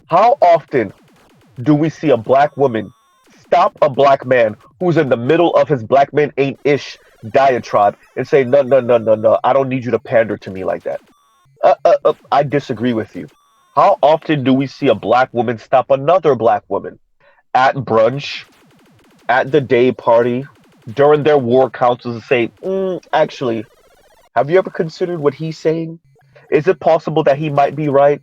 How often do we see a black woman stop a black man who's in the middle of his black men ain't ish diatribe and say, no, no, no, no, no, I don't need you to pander to me like that? I disagree with you. How often do we see a black woman stop another black woman at brunch, at the day party, during their war councils and say, actually, have you ever considered what he's saying? Is it possible that he might be right?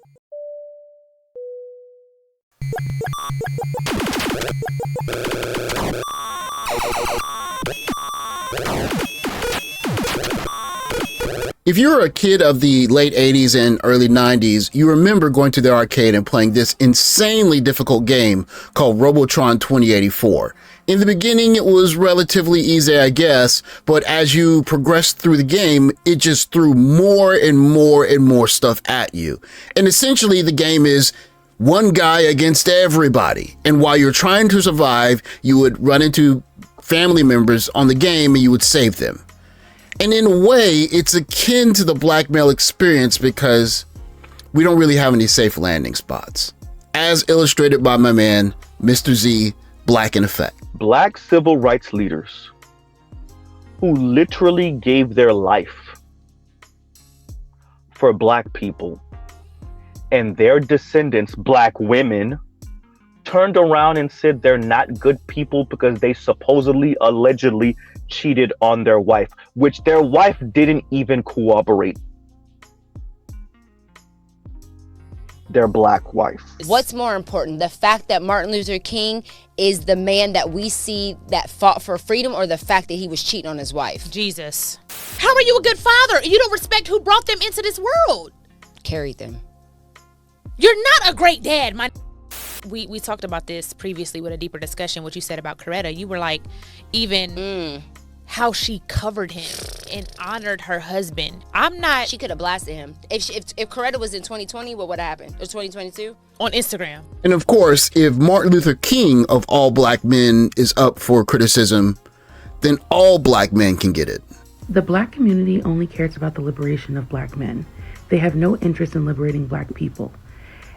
If you were a kid of the late 80s and early 90s, you remember going to the arcade and playing this insanely difficult game called Robotron 2084. In the beginning, it was relatively easy, I guess, but as you progressed through the game, it just threw more and more and more stuff at you. And essentially, the game is one guy against everybody. And while you're trying to survive, you would run into family members on the game and you would save them. And in a way, it's akin to the blackmail experience because we don't really have any safe landing spots. As illustrated by my man, Mr. Z, Black in Effect. Black civil rights leaders who literally gave their life for black people and their descendants, black women, turned around and said they're not good people because they supposedly, allegedly cheated on their wife, which their wife didn't even corroborate. Their black wife. What's more important, the fact that Martin Luther King is the man that we see that fought for freedom, or the fact that he was cheating on his wife? Jesus. How are you a good father? You don't respect who brought them into this world. Carried them. You're not a great dad, my. We talked about this previously with a deeper discussion, what you said about Coretta. You were like, even how she covered him and honored her husband. I'm not. She could have blasted him. If Coretta was in 2020, what would have happened? Or 2022? On Instagram. And of course, if Martin Luther King of all black men is up for criticism, then all black men can get it. The black community only cares about the liberation of black men. They have no interest in liberating black people.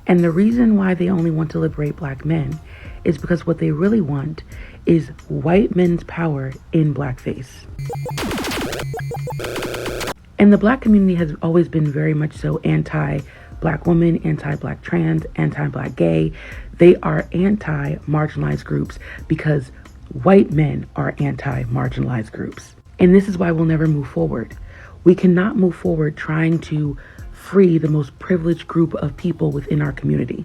And the reason why they only want to liberate black men is because what they really want is white men's power in blackface. And the black community has always been very much so anti-black woman, anti-black trans, anti-black gay. They are anti-marginalized groups because white men are anti-marginalized groups. And this is why we'll never move forward. We cannot move forward trying to free the most privileged group of people within our community.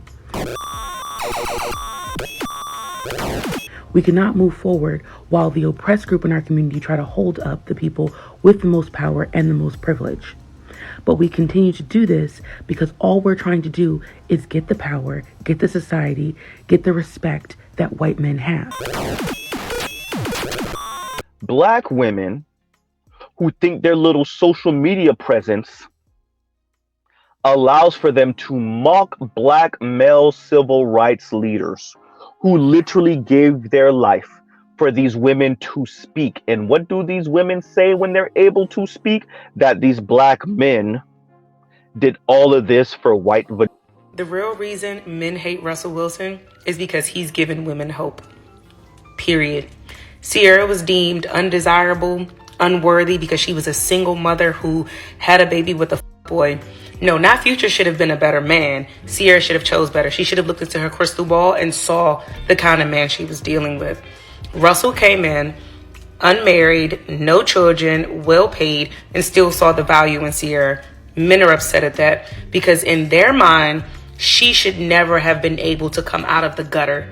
We cannot move forward while the oppressed group in our community try to hold up the people with the most power and the most privilege. But we continue to do this because all we're trying to do is get the power, get the society, get the respect that white men have. Black women who think their little social media presence allows for them to mock black male civil rights leaders who literally gave their life for these women to speak. And what do these women say when they're able to speak? That these black men did all of this for white. The real reason men hate Russell Wilson is because he's given women hope. Period. Sierra was deemed undesirable, unworthy because she was a single mother who had a baby with a boy. No, not Future should have been a better man. Sierra should have chose better. She should have looked into her crystal ball and saw the kind of man she was dealing with. Russell came in, unmarried, no children, well paid, and still saw the value in Sierra. Men are upset at that because in their mind, she should never have been able to come out of the gutter.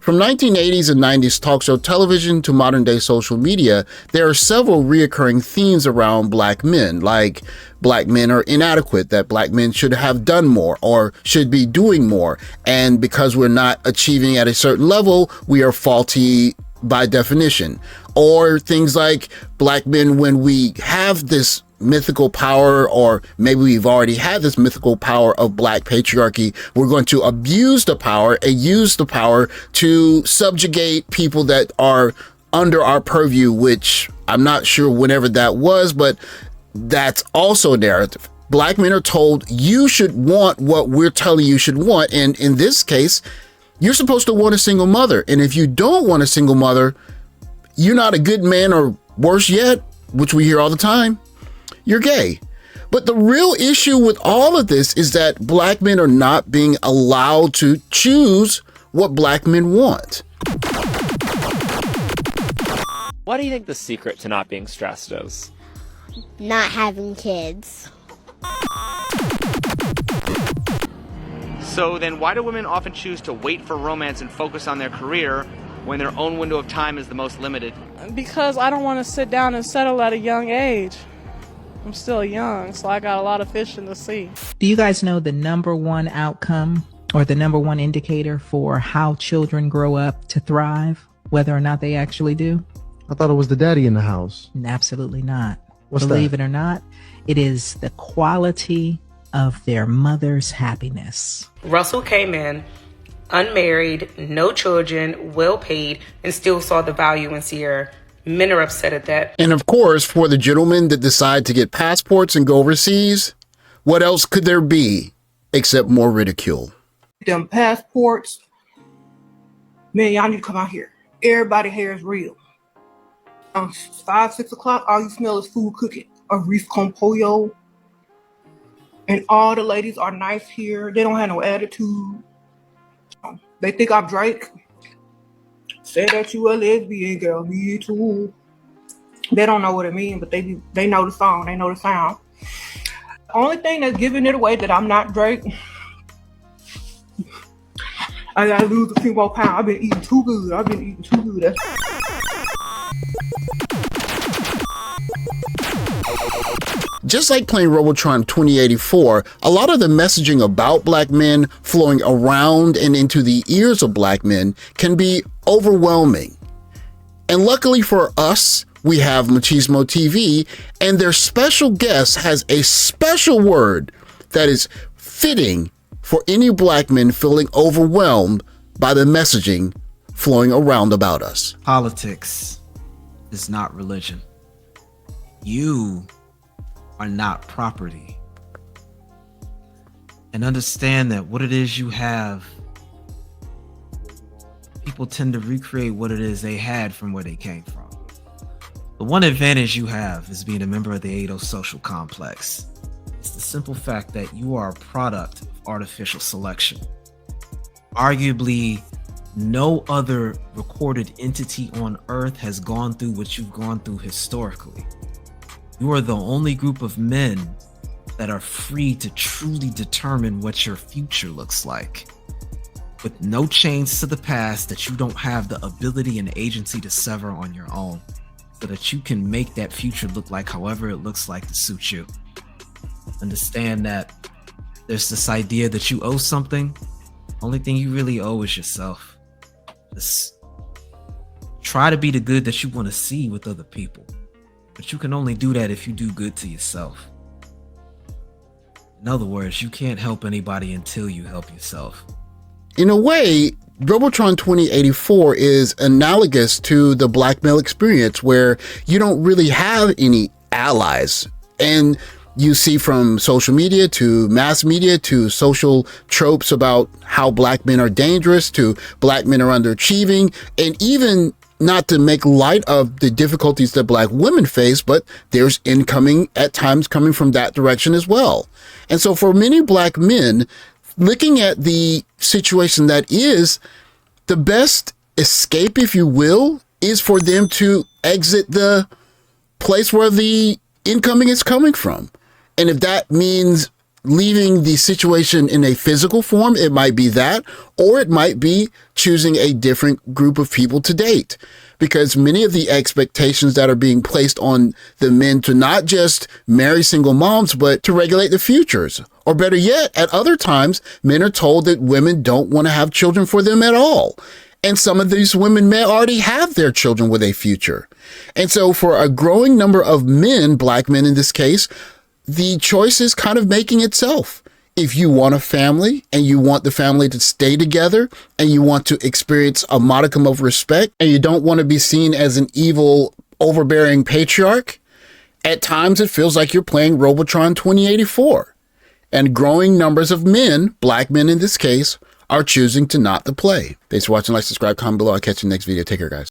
From 1980s and 90s talk show television to modern day social media, there are several reoccurring themes around black men, like black men are inadequate, that black men should have done more or should be doing more. And because we're not achieving at a certain level, we are faulty by definition. Or things like black men, when we have this mythical power, or maybe we've already had this mythical power of black patriarchy, we're going to abuse the power and use the power to subjugate people that are under our purview, which I'm not sure whenever that was, but that's also a narrative. Black men are told you should want what we're telling you should want. And in this case, you're supposed to want a single mother. And if you don't want a single mother, you're not a good man, or worse yet, which we hear all the time, you're gay. But the real issue with all of this is that Black men are not being allowed to choose what Black men want. What do you think the secret to not being stressed is? Not having kids. So then why do women often choose to wait for romance and focus on their career when their own window of time is the most limited? Because I don't want to sit down and settle at a young age. I'm still young, so I got a lot of fish in the sea. Do you guys know the number one outcome or the number one indicator for how children grow up to thrive, whether or not they actually do? I thought it was the daddy in the house. Absolutely not. What's Believe that? it or not, it is the quality of their mother's happiness. Russell came in unmarried, no children, well paid, and still saw the value in Sierra. Men are upset at that. And of course, for the gentlemen that decide to get passports and go overseas, what else could there be except more ridicule? Them passports, man, y'all need to come out here. Everybody hair is real. 5, 6 o'clock, all you smell is food cooking. A reef con pollo. And all the ladies are nice here. They don't have no attitude. They think I'm Drake. Say that you a lesbian, girl. Me too. They don't know what it means, but they know the song. They know the sound. The only thing that's giving it away that I'm not Drake, I gotta lose a few more pounds. I've been eating too good. Just like playing Robotron 2084, a lot of the messaging about Black men flowing around and into the ears of Black men can be overwhelming. And luckily for us, we have MachismoTV, and their special guest has a special word that is fitting for any Black men feeling overwhelmed by the messaging flowing around about us. Politics is not religion. You are not property. And understand that what it is you have, people tend to recreate what it is they had from where they came from. The one advantage you have is being a member of the Ado social complex. It's the simple fact that you are a product of artificial selection. Arguably, no other recorded entity on Earth has gone through what you've gone through historically. You are the only group of men that are free to truly determine what your future looks like. With no chains to the past that you don't have the ability and agency to sever on your own, so that you can make that future look like however it looks like to suit you. Understand that there's this idea that you owe something. Only thing you really owe is yourself. Just try to be the good that you want to see with other people. But you can only do that if you do good to yourself. In other words, you can't help anybody until you help yourself. In a way, Robotron 2084 is analogous to the Black male experience, where you don't really have any allies. And you see from social media to mass media to social tropes about how Black men are dangerous to Black men are underachieving, and even not to make light of the difficulties that Black women face, but there's incoming at times coming from that direction as well. And so for many Black men, looking at the situation that is, the best escape, if you will, is for them to exit the place where the incoming is coming from. And if that means leaving the situation in a physical form, it might be that, or it might be choosing a different group of people to date. Because many of the expectations that are being placed on the men to not just marry single moms, but to regulate the futures. Or better yet, at other times, men are told that women don't want to have children for them at all. And some of these women may already have their children with a future. And so for a growing number of men, Black men in this case, the choice is kind of making itself. If you want a family and you want the family to stay together and you want to experience a modicum of respect and you don't want to be seen as an evil, overbearing patriarch, At times, it feels like you're playing Robotron 2084. And growing numbers of men, black men in this case, are choosing to not to play. Thanks for watching. Like, subscribe, comment below. I'll catch you in the next video. Take care, guys.